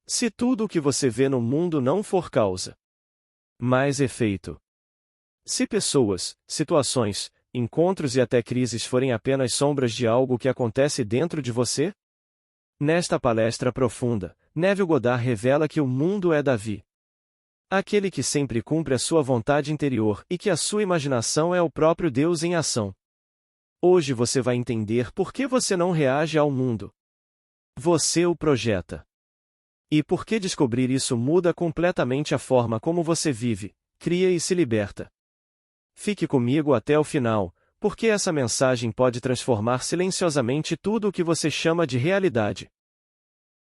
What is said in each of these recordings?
Se tudo o que você vê no mundo não for causa, mas efeito. Se pessoas, situações, encontros e até crises forem apenas sombras de algo que acontece dentro de você? Nesta palestra profunda, Neville Goddard revela que o mundo é Davi. Aquele que sempre cumpre a sua vontade interior e que a sua imaginação é o próprio Deus em ação. Hoje você vai entender por que você não reage ao mundo. Você o projeta. E por que descobrir isso muda completamente a forma como você vive, cria e se liberta. Fique comigo até o final, porque essa mensagem pode transformar silenciosamente tudo o que você chama de realidade.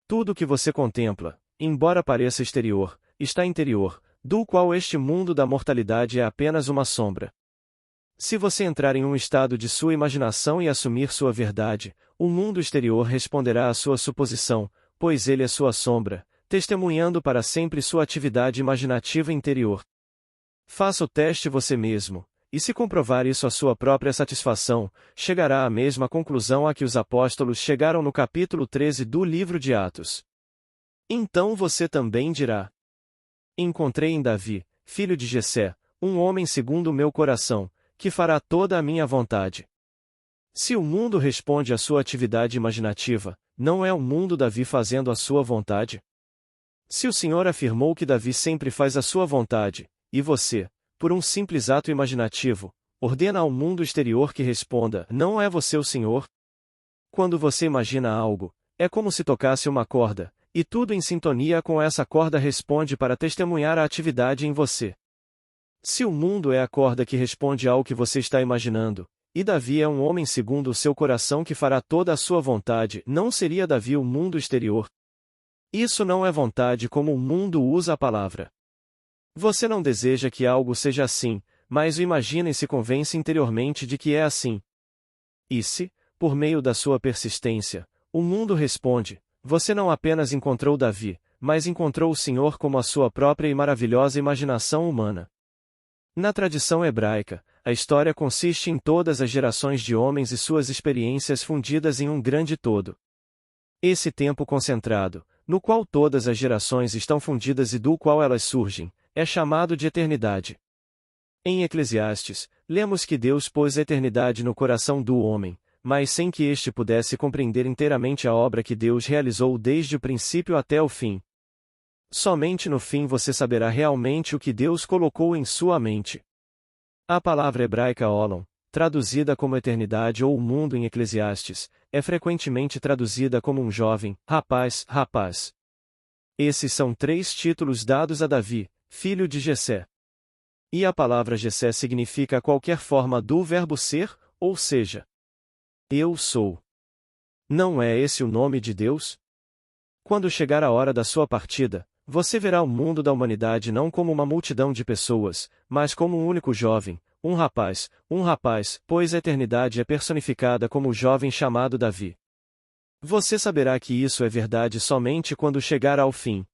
Tudo o que você contempla, embora pareça exterior, está interior, do qual este mundo da mortalidade é apenas uma sombra. Se você entrar em um estado de sua imaginação e assumir sua verdade, o mundo exterior responderá à sua suposição, pois ele é sua sombra, testemunhando para sempre sua atividade imaginativa interior. Faça o teste você mesmo, e se comprovar isso à sua própria satisfação, chegará à mesma conclusão a que os apóstolos chegaram no capítulo 13 do livro de Atos. Então você também dirá: encontrei em Davi, filho de Jessé, um homem segundo o meu coração, que fará toda a minha vontade. Se o mundo responde à sua atividade imaginativa, não é o mundo Davi fazendo a sua vontade? Se o Senhor afirmou que Davi sempre faz a sua vontade, e você, por um simples ato imaginativo, ordena ao mundo exterior que responda, não é você o Senhor? Quando você imagina algo, é como se tocasse uma corda, e tudo em sintonia com essa corda responde para testemunhar a atividade em você. Se o mundo é a corda que responde ao que você está imaginando, e Davi é um homem segundo o seu coração que fará toda a sua vontade, não seria Davi o mundo exterior? Isso não é vontade como o mundo usa a palavra. Você não deseja que algo seja assim, mas o imagina e se convence interiormente de que é assim. E se, por meio da sua persistência, o mundo responde, você não apenas encontrou Davi, mas encontrou o Senhor como a sua própria e maravilhosa imaginação humana. Na tradição hebraica, a história consiste em todas as gerações de homens e suas experiências fundidas em um grande todo. Esse tempo concentrado, no qual todas as gerações estão fundidas e do qual elas surgem, é chamado de eternidade. Em Eclesiastes, lemos que Deus pôs a eternidade no coração do homem, mas sem que este pudesse compreender inteiramente a obra que Deus realizou desde o princípio até o fim. Somente no fim você saberá realmente o que Deus colocou em sua mente. A palavra hebraica Olam, traduzida como eternidade ou o mundo em Eclesiastes, é frequentemente traduzida como um jovem, rapaz, rapaz. Esses são 3 títulos dados a Davi, filho de Jessé. E a palavra Jessé significa qualquer forma do verbo ser, ou seja, eu sou. Não é esse o nome de Deus? Quando chegar a hora da sua partida, você verá o mundo da humanidade não como uma multidão de pessoas, mas como um único jovem, um rapaz, pois a eternidade é personificada como o jovem chamado Davi. Você saberá que isso é verdade somente quando chegar ao fim.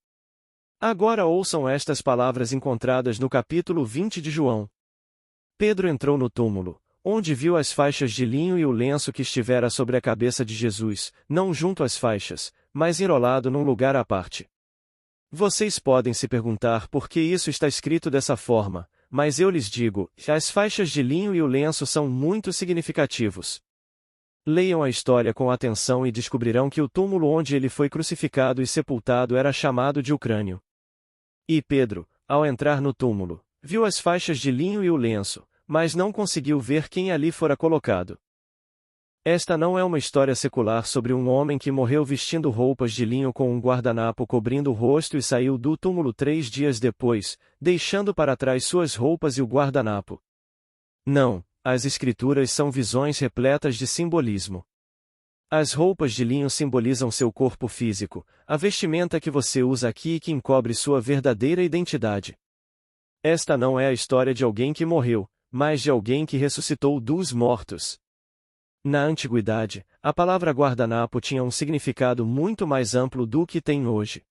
Agora ouçam estas palavras encontradas no capítulo 20 de João. Pedro entrou no túmulo, onde viu as faixas de linho e o lenço que estivera sobre a cabeça de Jesus, não junto às faixas, mas enrolado num lugar à parte. Vocês podem se perguntar por que isso está escrito dessa forma, mas eu lhes digo, as faixas de linho e o lenço são muito significativos. Leiam a história com atenção e descobrirão que o túmulo onde ele foi crucificado e sepultado era chamado de o crânio. E Pedro, ao entrar no túmulo, viu as faixas de linho e o lenço, mas não conseguiu ver quem ali fora colocado. Esta não é uma história secular sobre um homem que morreu vestindo roupas de linho com um guardanapo cobrindo o rosto e saiu do túmulo 3 dias depois, deixando para trás suas roupas e o guardanapo. Não, as escrituras são visões repletas de simbolismo. As roupas de linho simbolizam seu corpo físico, a vestimenta que você usa aqui e que encobre sua verdadeira identidade. Esta não é a história de alguém que morreu, mas de alguém que ressuscitou dos mortos. Na antiguidade, a palavra guardanapo tinha um significado muito mais amplo do que tem hoje.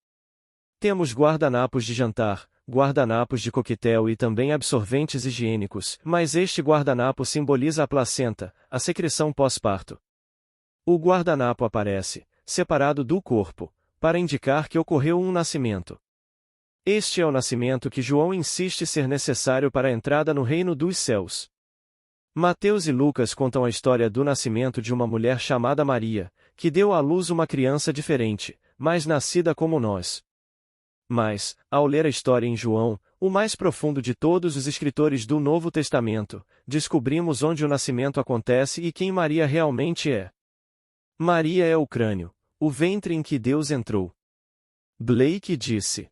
Temos guardanapos de jantar, guardanapos de coquetel e também absorventes higiênicos, mas este guardanapo simboliza a placenta, a secreção pós-parto. O guardanapo aparece, separado do corpo, para indicar que ocorreu um nascimento. Este é o nascimento que João insiste ser necessário para a entrada no reino dos céus. Mateus e Lucas contam a história do nascimento de uma mulher chamada Maria, que deu à luz uma criança diferente, mas nascida como nós. Mas, ao ler a história em João, o mais profundo de todos os escritores do Novo Testamento, descobrimos onde o nascimento acontece e quem Maria realmente é. Maria é o crânio, o ventre em que Deus entrou. Blake disse: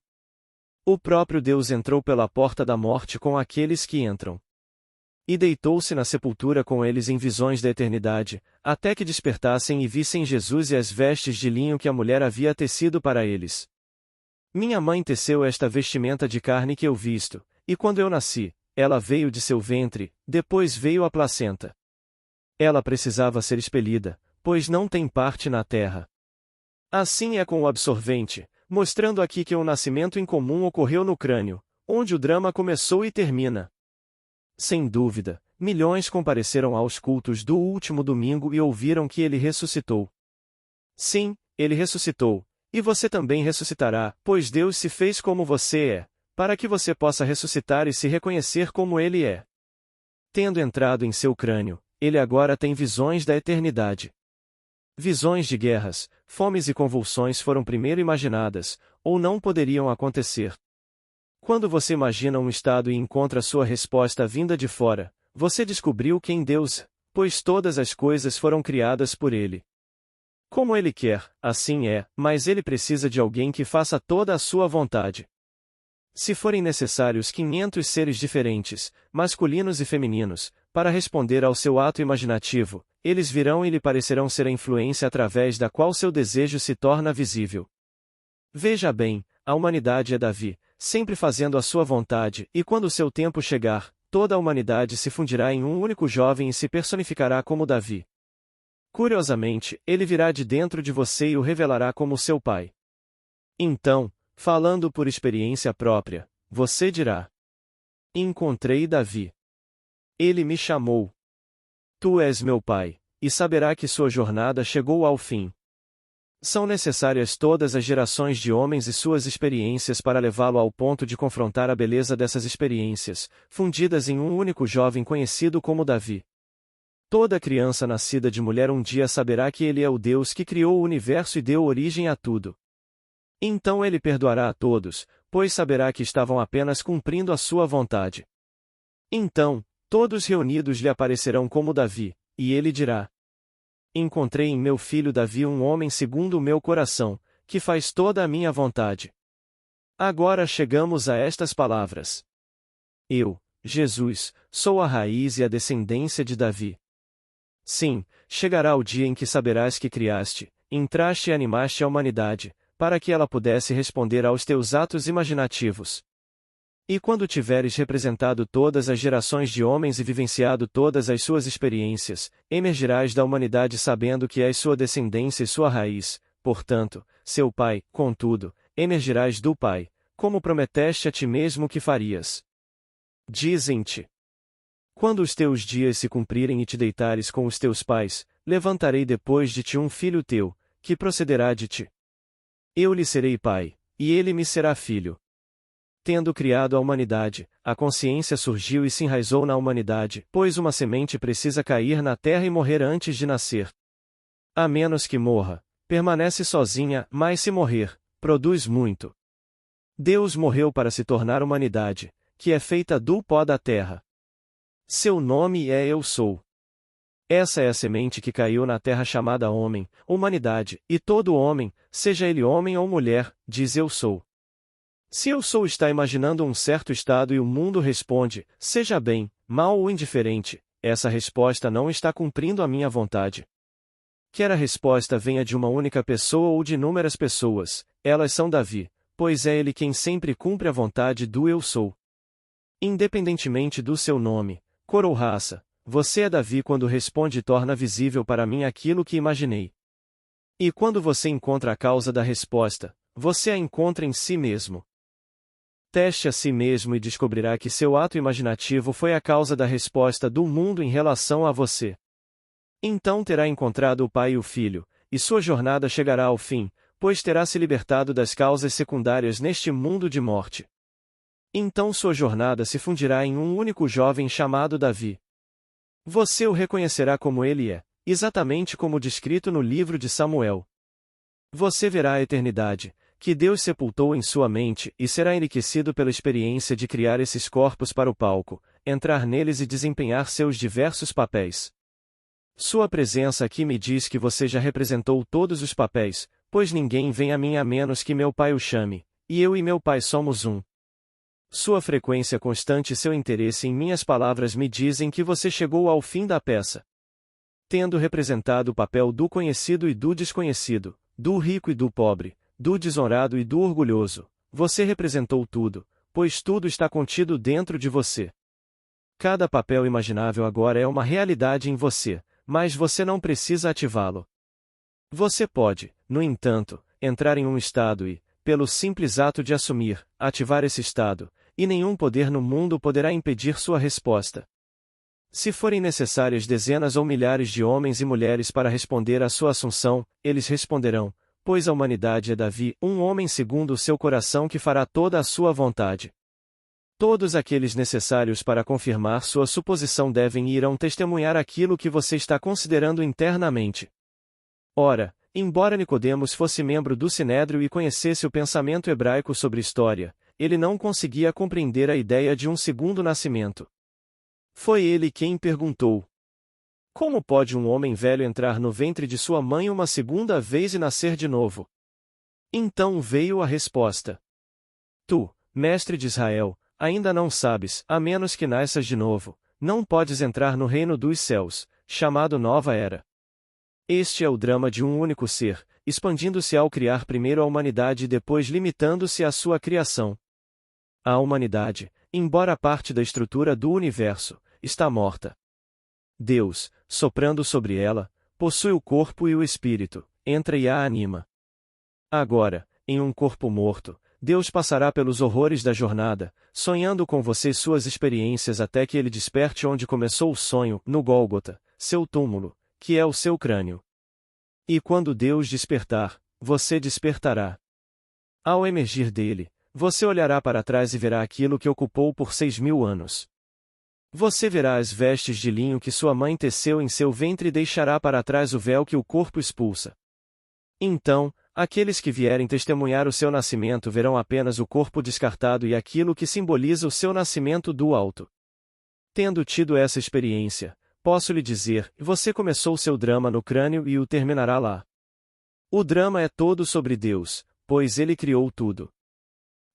o próprio Deus entrou pela porta da morte com aqueles que entram. E deitou-se na sepultura com eles em visões da eternidade, até que despertassem e vissem Jesus e as vestes de linho que a mulher havia tecido para eles. Minha mãe teceu esta vestimenta de carne que eu visto, e quando eu nasci, ela veio de seu ventre, depois veio a placenta. Ela precisava ser expelida, pois não tem parte na terra. Assim é com o absorvente, mostrando aqui que um nascimento incomum ocorreu no crânio, onde o drama começou e termina. Sem dúvida, milhões compareceram aos cultos do último domingo e ouviram que ele ressuscitou. Sim, ele ressuscitou, e você também ressuscitará, pois Deus se fez como você é, para que você possa ressuscitar e se reconhecer como ele é. Tendo entrado em seu crânio, ele agora tem visões da eternidade. Visões de guerras, fomes e convulsões foram primeiro imaginadas, ou não poderiam acontecer. Quando você imagina um estado e encontra sua resposta vinda de fora, você descobriu quem Deus é, pois todas as coisas foram criadas por Ele. Como Ele quer, assim é, mas Ele precisa de alguém que faça toda a sua vontade. Se forem necessários 500 seres diferentes, masculinos e femininos, para responder ao seu ato imaginativo, eles virão e lhe parecerão ser a influência através da qual seu desejo se torna visível. Veja bem, a humanidade é Davi, sempre fazendo a sua vontade, e quando seu tempo chegar, toda a humanidade se fundirá em um único jovem e se personificará como Davi. Curiosamente, ele virá de dentro de você e o revelará como seu pai. Então, falando por experiência própria, você dirá: encontrei Davi. Ele me chamou. Tu és meu pai, e saberá que sua jornada chegou ao fim. São necessárias todas as gerações de homens e suas experiências para levá-lo ao ponto de confrontar a beleza dessas experiências, fundidas em um único jovem conhecido como Davi. Toda criança nascida de mulher um dia saberá que ele é o Deus que criou o universo e deu origem a tudo. Então ele perdoará a todos, pois saberá que estavam apenas cumprindo a sua vontade. Então, todos reunidos lhe aparecerão como Davi, e ele dirá: encontrei em meu filho Davi um homem segundo o meu coração, que faz toda a minha vontade. Agora chegamos a estas palavras. Eu, Jesus, sou a raiz e a descendência de Davi. Sim, chegará o dia em que saberás que criaste, entraste e animaste a humanidade, para que ela pudesse responder aos teus atos imaginativos. E quando tiveres representado todas as gerações de homens e vivenciado todas as suas experiências, emergirás da humanidade sabendo que és sua descendência e sua raiz, portanto, seu pai, contudo, emergirás do Pai, como prometeste a ti mesmo que farias. Dizem-te: quando os teus dias se cumprirem e te deitares com os teus pais, levantarei depois de ti um filho teu, que procederá de ti. Eu lhe serei pai, e ele me será filho. Tendo criado a humanidade, a consciência surgiu e se enraizou na humanidade, pois uma semente precisa cair na terra e morrer antes de nascer. A menos que morra, permanece sozinha, mas se morrer, produz muito. Deus morreu para se tornar humanidade, que é feita do pó da terra. Seu nome é Eu Sou. Essa é a semente que caiu na terra chamada homem, humanidade, e todo homem, seja ele homem ou mulher, diz Eu Sou. Se Eu Sou está imaginando um certo estado e o mundo responde, seja bem, mal ou indiferente, essa resposta não está cumprindo a minha vontade. Quer a resposta venha de uma única pessoa ou de inúmeras pessoas, elas são Davi, pois é ele quem sempre cumpre a vontade do Eu Sou. Independentemente do seu nome, cor ou raça, você é Davi quando responde e torna visível para mim aquilo que imaginei. E quando você encontra a causa da resposta, você a encontra em si mesmo. Teste a si mesmo e descobrirá que seu ato imaginativo foi a causa da resposta do mundo em relação a você. Então terá encontrado o Pai e o Filho, e sua jornada chegará ao fim, pois terá se libertado das causas secundárias neste mundo de morte. Então sua jornada se fundirá em um único jovem chamado Davi. Você o reconhecerá como ele é, exatamente como descrito no livro de Samuel. Você verá a eternidade, que Deus sepultou em sua mente, e será enriquecido pela experiência de criar esses corpos para o palco, entrar neles e desempenhar seus diversos papéis. Sua presença aqui me diz que você já representou todos os papéis, pois ninguém vem a mim a menos que meu Pai o chame, e eu e meu Pai somos um. Sua frequência constante e seu interesse em minhas palavras me dizem que você chegou ao fim da peça. Tendo representado o papel do conhecido e do desconhecido, do rico e do pobre, do desonrado e do orgulhoso, você representou tudo, pois tudo está contido dentro de você. Cada papel imaginável agora é uma realidade em você, mas você não precisa ativá-lo. Você pode, no entanto, entrar em um estado e, pelo simples ato de assumir, ativar esse estado, e nenhum poder no mundo poderá impedir sua resposta. Se forem necessárias dezenas ou milhares de homens e mulheres para responder à sua assunção, eles responderão, pois a humanidade é Davi, um homem segundo o seu coração que fará toda a sua vontade. Todos aqueles necessários para confirmar sua suposição devem e irão testemunhar aquilo que você está considerando internamente. Ora, embora Nicodemos fosse membro do Sinédrio e conhecesse o pensamento hebraico sobre história, ele não conseguia compreender a ideia de um segundo nascimento. Foi ele quem perguntou: como pode um homem velho entrar no ventre de sua mãe uma segunda vez e nascer de novo? Então veio a resposta: tu, mestre de Israel, ainda não sabes, a menos que nasças de novo, não podes entrar no reino dos céus, chamado Nova Era. Este é o drama de um único ser, expandindo-se ao criar primeiro a humanidade e depois limitando-se à sua criação. A humanidade, embora parte da estrutura do universo, está morta. Deus, soprando sobre ela, possui o corpo e o espírito, entra e a anima. Agora, em um corpo morto, Deus passará pelos horrores da jornada, sonhando com você suas experiências até que ele desperte onde começou o sonho, no Gólgota, seu túmulo, que é o seu crânio. E quando Deus despertar, você despertará. Ao emergir dele, você olhará para trás e verá aquilo que ocupou por 6.000 anos. Você verá as vestes de linho que sua mãe teceu em seu ventre e deixará para trás o véu que o corpo expulsa. Então, aqueles que vierem testemunhar o seu nascimento verão apenas o corpo descartado e aquilo que simboliza o seu nascimento do alto. Tendo tido essa experiência, posso lhe dizer, você começou seu drama no crânio e o terminará lá. O drama é todo sobre Deus, pois ele criou tudo.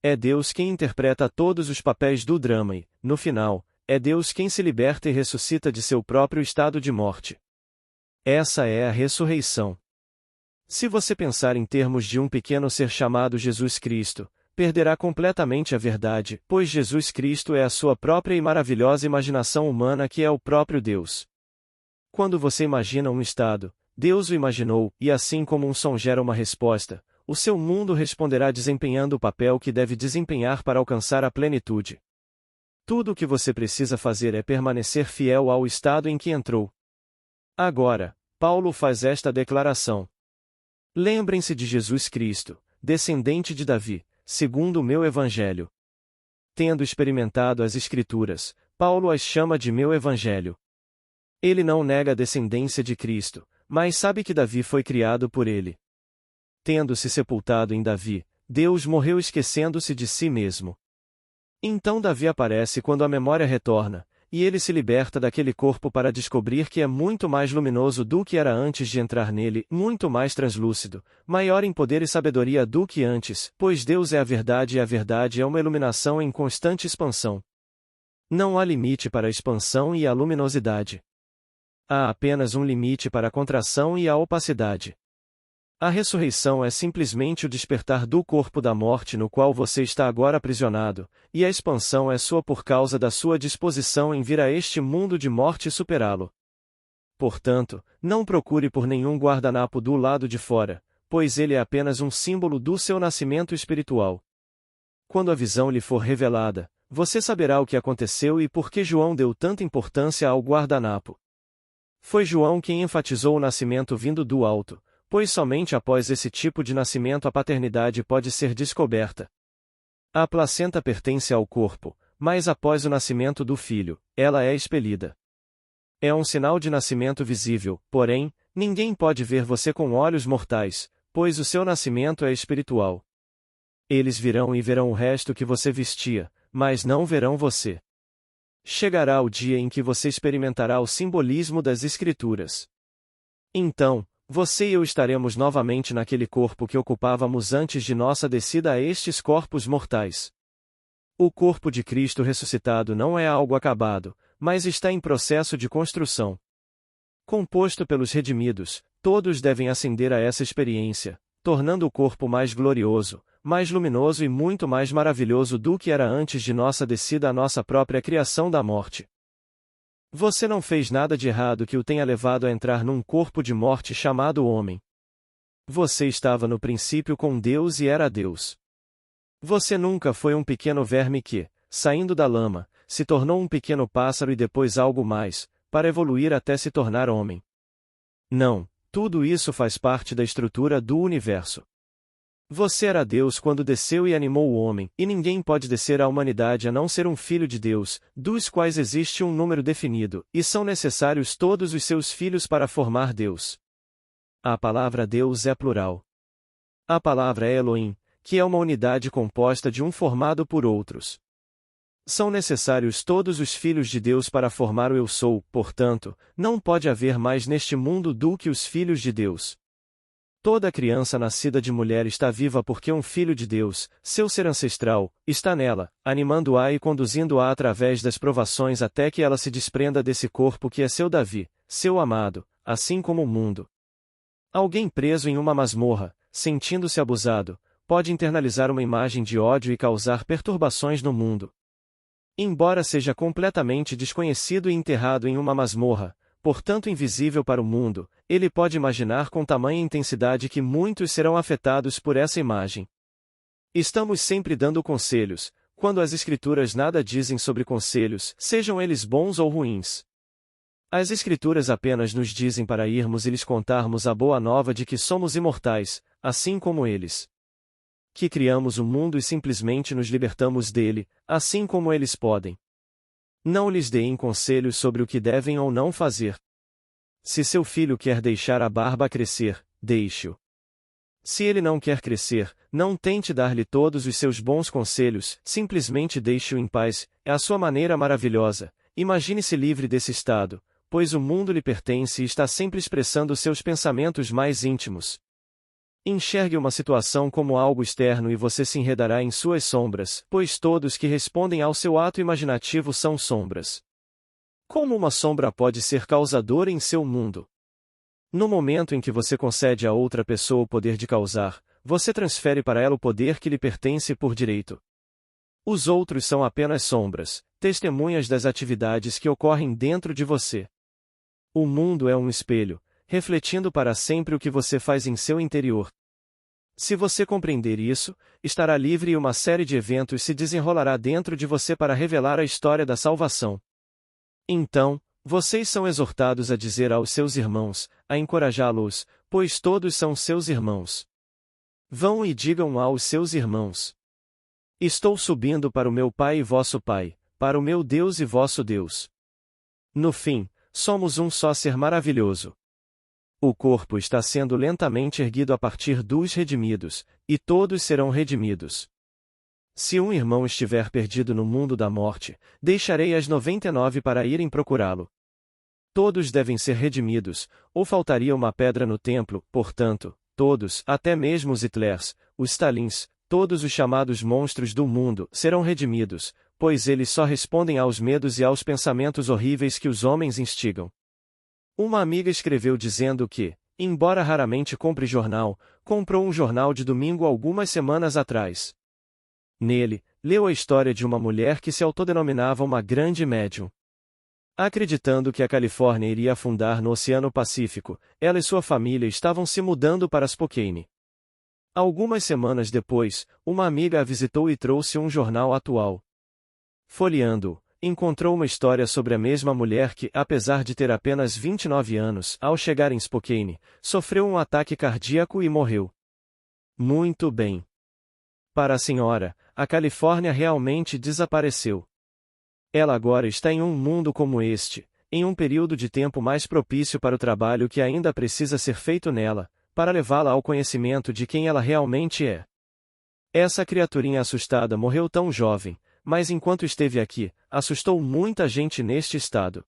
É Deus quem interpreta todos os papéis do drama e, no final, é Deus quem se liberta e ressuscita de seu próprio estado de morte. Essa é a ressurreição. Se você pensar em termos de um pequeno ser chamado Jesus Cristo, perderá completamente a verdade, pois Jesus Cristo é a sua própria e maravilhosa imaginação humana que é o próprio Deus. Quando você imagina um estado, Deus o imaginou, e assim como um som gera uma resposta, o seu mundo responderá desempenhando o papel que deve desempenhar para alcançar a plenitude. Tudo o que você precisa fazer é permanecer fiel ao estado em que entrou. Agora, Paulo faz esta declaração. Lembrem-se de Jesus Cristo, descendente de Davi, segundo o meu evangelho. Tendo experimentado as Escrituras, Paulo as chama de meu evangelho. Ele não nega a descendência de Cristo, mas sabe que Davi foi criado por ele. Tendo-se sepultado em Davi, Deus morreu esquecendo-se de si mesmo. Então Davi aparece quando a memória retorna, e ele se liberta daquele corpo para descobrir que é muito mais luminoso do que era antes de entrar nele, muito mais translúcido, maior em poder e sabedoria do que antes, pois Deus é a verdade e a verdade é uma iluminação em constante expansão. Não há limite para a expansão e a luminosidade. Há apenas um limite para a contração e a opacidade. A ressurreição é simplesmente o despertar do corpo da morte no qual você está agora aprisionado, e a expansão é sua por causa da sua disposição em vir a este mundo de morte e superá-lo. Portanto, não procure por nenhum guardanapo do lado de fora, pois ele é apenas um símbolo do seu nascimento espiritual. Quando a visão lhe for revelada, você saberá o que aconteceu e por que João deu tanta importância ao guardanapo. Foi João quem enfatizou o nascimento vindo do alto, pois somente após esse tipo de nascimento a paternidade pode ser descoberta. A placenta pertence ao corpo, mas após o nascimento do filho, ela é expelida. É um sinal de nascimento visível, porém, ninguém pode ver você com olhos mortais, pois o seu nascimento é espiritual. Eles virão e verão o resto que você vestia, mas não verão você. Chegará o dia em que você experimentará o simbolismo das Escrituras. Então, você e eu estaremos novamente naquele corpo que ocupávamos antes de nossa descida a estes corpos mortais. O corpo de Cristo ressuscitado não é algo acabado, mas está em processo de construção. Composto pelos redimidos, todos devem ascender a essa experiência, tornando o corpo mais glorioso, mais luminoso e muito mais maravilhoso do que era antes de nossa descida à nossa própria criação da morte. Você não fez nada de errado que o tenha levado a entrar num corpo de morte chamado homem. Você estava no princípio com Deus e era Deus. Você nunca foi um pequeno verme que, saindo da lama, se tornou um pequeno pássaro e depois algo mais, para evoluir até se tornar homem. Não, tudo isso faz parte da estrutura do universo. Você era Deus quando desceu e animou o homem, e ninguém pode descer à humanidade a não ser um filho de Deus, dos quais existe um número definido, e são necessários todos os seus filhos para formar Deus. A palavra Deus é plural. A palavra é Elohim, que é uma unidade composta de um formado por outros. São necessários todos os filhos de Deus para formar o Eu Sou, portanto, não pode haver mais neste mundo do que os filhos de Deus. Toda criança nascida de mulher está viva porque um filho de Deus, seu ser ancestral, está nela, animando-a e conduzindo-a através das provações até que ela se desprenda desse corpo que é seu Davi, seu amado, assim como o mundo. Alguém preso em uma masmorra, sentindo-se abusado, pode internalizar uma imagem de ódio e causar perturbações no mundo. Embora seja completamente desconhecido e enterrado em uma masmorra, portanto invisível para o mundo, ele pode imaginar com tamanha intensidade que muitos serão afetados por essa imagem. Estamos sempre dando conselhos, quando as Escrituras nada dizem sobre conselhos, sejam eles bons ou ruins. As Escrituras apenas nos dizem para irmos e lhes contarmos a boa nova de que somos imortais, assim como eles. Que criamos o mundo e simplesmente nos libertamos dele, assim como eles podem. Não lhes deem conselhos sobre o que devem ou não fazer. Se seu filho quer deixar a barba crescer, deixe-o. Se ele não quer crescer, não tente dar-lhe todos os seus bons conselhos, simplesmente deixe-o em paz, é a sua maneira maravilhosa. Imagine-se livre desse estado, pois o mundo lhe pertence e está sempre expressando seus pensamentos mais íntimos. Enxergue uma situação como algo externo e você se enredará em suas sombras, pois todos que respondem ao seu ato imaginativo são sombras. Como uma sombra pode ser causadora em seu mundo? No momento em que você concede a outra pessoa o poder de causar, você transfere para ela o poder que lhe pertence por direito. Os outros são apenas sombras, testemunhas das atividades que ocorrem dentro de você. O mundo é um espelho, refletindo para sempre o que você faz em seu interior. Se você compreender isso, estará livre e uma série de eventos se desenrolará dentro de você para revelar a história da salvação. Então, vocês são exortados a dizer aos seus irmãos, a encorajá-los, pois todos são seus irmãos. Vão e digam aos seus irmãos: Estou subindo para o meu Pai e vosso Pai, para o meu Deus e vosso Deus. No fim, somos um só ser maravilhoso. O corpo está sendo lentamente erguido a partir dos redimidos, e todos serão redimidos. Se um irmão estiver perdido no mundo da morte, deixarei as 99 para irem procurá-lo. Todos devem ser redimidos, ou faltaria uma pedra no templo, portanto, todos, até mesmo os Hitlers, os Stalins, todos os chamados monstros do mundo, serão redimidos, pois eles só respondem aos medos e aos pensamentos horríveis que os homens instigam. Uma amiga escreveu dizendo que, embora raramente compre jornal, comprou um jornal de domingo algumas semanas atrás. Nele, leu a história de uma mulher que se autodenominava uma grande médium. Acreditando que a Califórnia iria afundar no Oceano Pacífico, ela e sua família estavam se mudando para Spokane. Algumas semanas depois, uma amiga a visitou e trouxe um jornal atual. Folheando-o, encontrou uma história sobre a mesma mulher que, apesar de ter apenas 29 anos, ao chegar em Spokane, sofreu um ataque cardíaco e morreu. Muito bem. Para a senhora, a Califórnia realmente desapareceu. Ela agora está em um mundo como este, em um período de tempo mais propício para o trabalho que ainda precisa ser feito nela, para levá-la ao conhecimento de quem ela realmente é. Essa criaturinha assustada morreu tão jovem, mas enquanto esteve aqui, assustou muita gente neste estado.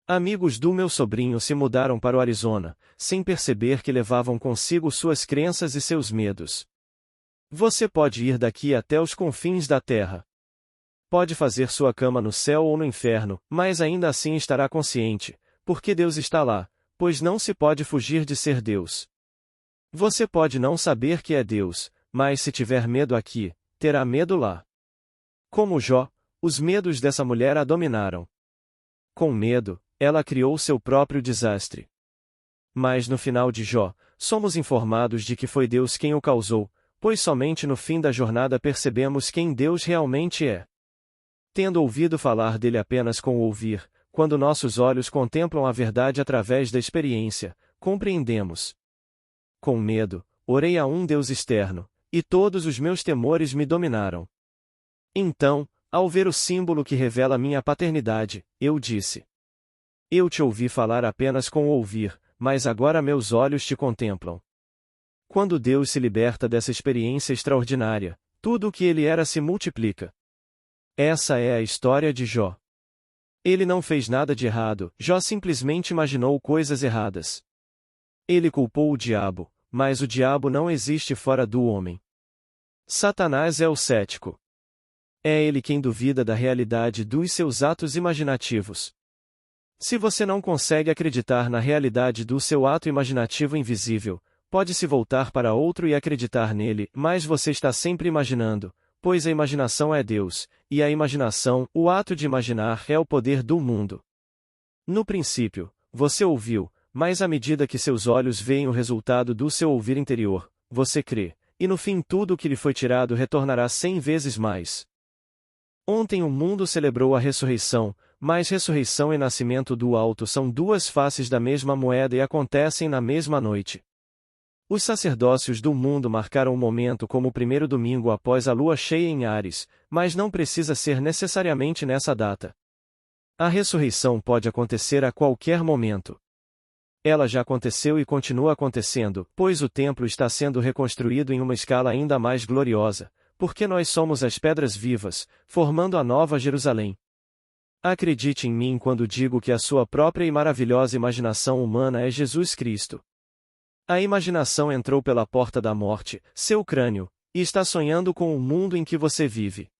Amigos do meu sobrinho se mudaram para o Arizona, sem perceber que levavam consigo suas crenças e seus medos. Você pode ir daqui até os confins da terra. Pode fazer sua cama no céu ou no inferno, mas ainda assim estará consciente, porque Deus está lá, pois não se pode fugir de ser Deus. Você pode não saber que é Deus, mas se tiver medo aqui, terá medo lá. Como Jó, os medos dessa mulher a dominaram. Com medo, ela criou seu próprio desastre. Mas no final de Jó, somos informados de que foi Deus quem o causou, pois somente no fim da jornada percebemos quem Deus realmente é. Tendo ouvido falar dele apenas com o ouvir, quando nossos olhos contemplam a verdade através da experiência, compreendemos. Com medo, orei a um Deus externo, e todos os meus temores me dominaram. Então, ao ver o símbolo que revela minha paternidade, eu disse: Eu te ouvi falar apenas com o ouvir, mas agora meus olhos te contemplam. Quando Deus se liberta dessa experiência extraordinária, tudo o que ele era se multiplica. Essa é a história de Jó. Ele não fez nada de errado, Jó simplesmente imaginou coisas erradas. Ele culpou o diabo, mas o diabo não existe fora do homem. Satanás é o cético. É ele quem duvida da realidade dos seus atos imaginativos. Se você não consegue acreditar na realidade do seu ato imaginativo invisível, pode se voltar para outro e acreditar nele, mas você está sempre imaginando, pois a imaginação é Deus, e a imaginação, o ato de imaginar, é o poder do mundo. No princípio, você ouviu, mas à medida que seus olhos veem o resultado do seu ouvir interior, você crê, e no fim tudo o que lhe foi tirado retornará 100 vezes mais. Ontem o mundo celebrou a ressurreição, mas ressurreição e nascimento do alto são duas faces da mesma moeda e acontecem na mesma noite. Os sacerdócios do mundo marcaram o momento como o primeiro domingo após a lua cheia em Áries, mas não precisa ser necessariamente nessa data. A ressurreição pode acontecer a qualquer momento. Ela já aconteceu e continua acontecendo, pois o templo está sendo reconstruído em uma escala ainda mais gloriosa, porque nós somos as pedras vivas, formando a nova Jerusalém. Acredite em mim quando digo que a sua própria e maravilhosa imaginação humana é Jesus Cristo. A imaginação entrou pela porta da morte, seu crânio, e está sonhando com o mundo em que você vive.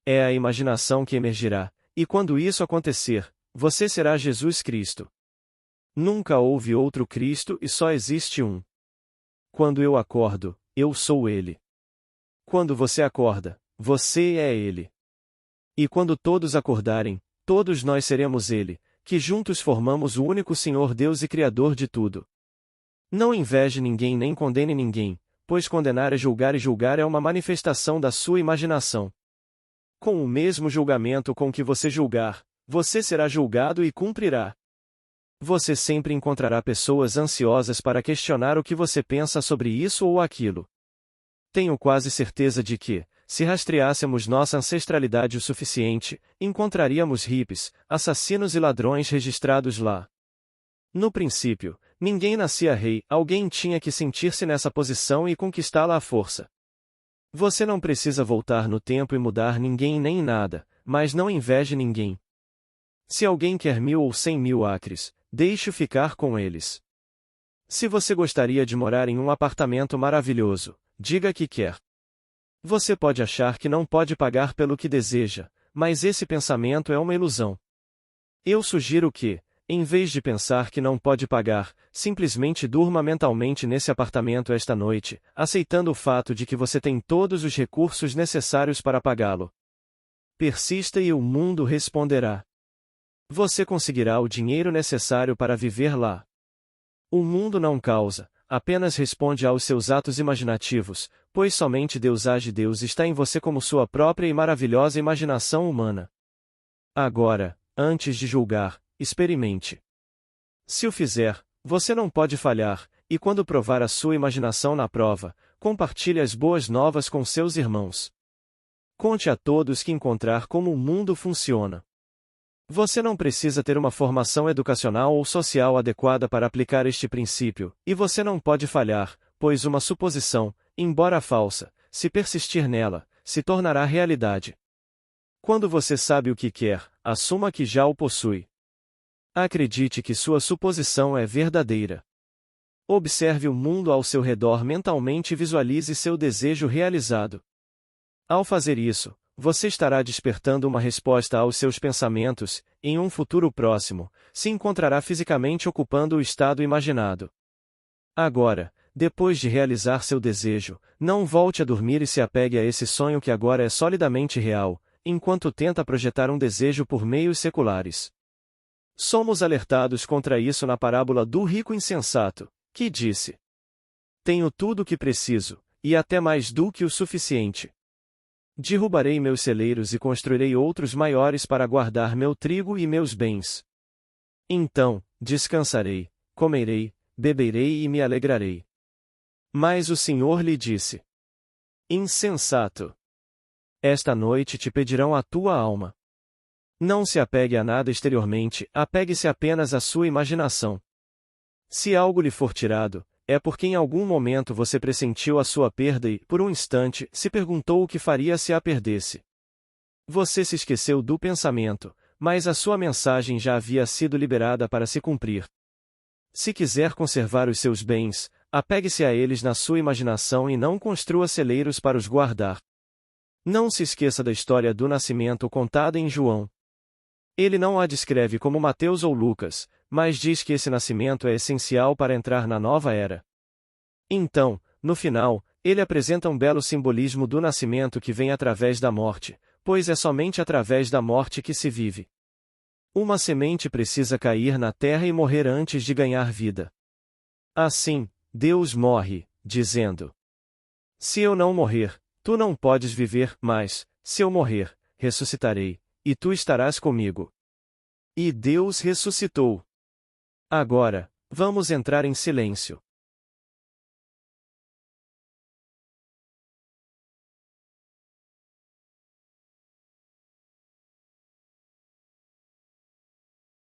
É a imaginação que emergirá, e quando isso acontecer, você será Jesus Cristo. Nunca houve outro Cristo e só existe um. Quando eu acordo, eu sou Ele. Quando você acorda, você é Ele. E quando todos acordarem, todos nós seremos Ele, que juntos formamos o único Senhor Deus e Criador de tudo. Não inveje ninguém nem condene ninguém, pois condenar é julgar e julgar é uma manifestação da sua imaginação. Com o mesmo julgamento com que você julgar, você será julgado e cumprirá. Você sempre encontrará pessoas ansiosas para questionar o que você pensa sobre isso ou aquilo. Tenho quase certeza de que, se rastreássemos nossa ancestralidade o suficiente, encontraríamos hippies, assassinos e ladrões registrados lá. No princípio, ninguém nascia rei, alguém tinha que sentir-se nessa posição e conquistá-la à força. Você não precisa voltar no tempo e mudar ninguém nem nada, mas não inveje ninguém. Se alguém quer 1000 ou 100.000 acres, deixe-o ficar com eles. Se você gostaria de morar em um apartamento maravilhoso, diga que quer. Você pode achar que não pode pagar pelo que deseja, mas esse pensamento é uma ilusão. Eu sugiro que, em vez de pensar que não pode pagar, simplesmente durma mentalmente nesse apartamento esta noite, aceitando o fato de que você tem todos os recursos necessários para pagá-lo. Persista e o mundo responderá. Você conseguirá o dinheiro necessário para viver lá. O mundo não causa, apenas responde aos seus atos imaginativos, pois somente Deus age. Deus está em você como sua própria e maravilhosa imaginação humana. Agora, antes de julgar, experimente. Se o fizer, você não pode falhar, e quando provar a sua imaginação na prova, compartilhe as boas novas com seus irmãos. Conte a todos que encontrar como o mundo funciona. Você não precisa ter uma formação educacional ou social adequada para aplicar este princípio, e você não pode falhar, pois uma suposição, embora falsa, se persistir nela, se tornará realidade. Quando você sabe o que quer, assuma que já o possui. Acredite que sua suposição é verdadeira. Observe o mundo ao seu redor mentalmente e visualize seu desejo realizado. Ao fazer isso, você estará despertando uma resposta aos seus pensamentos, e em um futuro próximo, se encontrará fisicamente ocupando o estado imaginado. Agora, depois de realizar seu desejo, não volte a dormir e se apegue a esse sonho que agora é solidamente real, enquanto tenta projetar um desejo por meios seculares. Somos alertados contra isso na parábola do rico insensato, que disse: Tenho tudo o que preciso, e até mais do que o suficiente. Derrubarei meus celeiros e construirei outros maiores para guardar meu trigo e meus bens. Então, descansarei, comerei, beberei e me alegrarei. Mas o Senhor lhe disse: Insensato! Esta noite te pedirão a tua alma. Não se apegue a nada exteriormente, apegue-se apenas à sua imaginação. Se algo lhe for tirado, é porque em algum momento você pressentiu a sua perda e, por um instante, se perguntou o que faria se a perdesse. Você se esqueceu do pensamento, mas a sua mensagem já havia sido liberada para se cumprir. Se quiser conservar os seus bens, apegue-se a eles na sua imaginação e não construa celeiros para os guardar. Não se esqueça da história do nascimento contada em João. Ele não a descreve como Mateus ou Lucas, mas diz que esse nascimento é essencial para entrar na nova era. Então, no final, ele apresenta um belo simbolismo do nascimento que vem através da morte, pois é somente através da morte que se vive. Uma semente precisa cair na terra e morrer antes de ganhar vida. Assim, Deus morre, dizendo: Se eu não morrer, tu não podes viver, mas, se eu morrer, ressuscitarei, e tu estarás comigo. E Deus ressuscitou. Agora, vamos entrar em silêncio.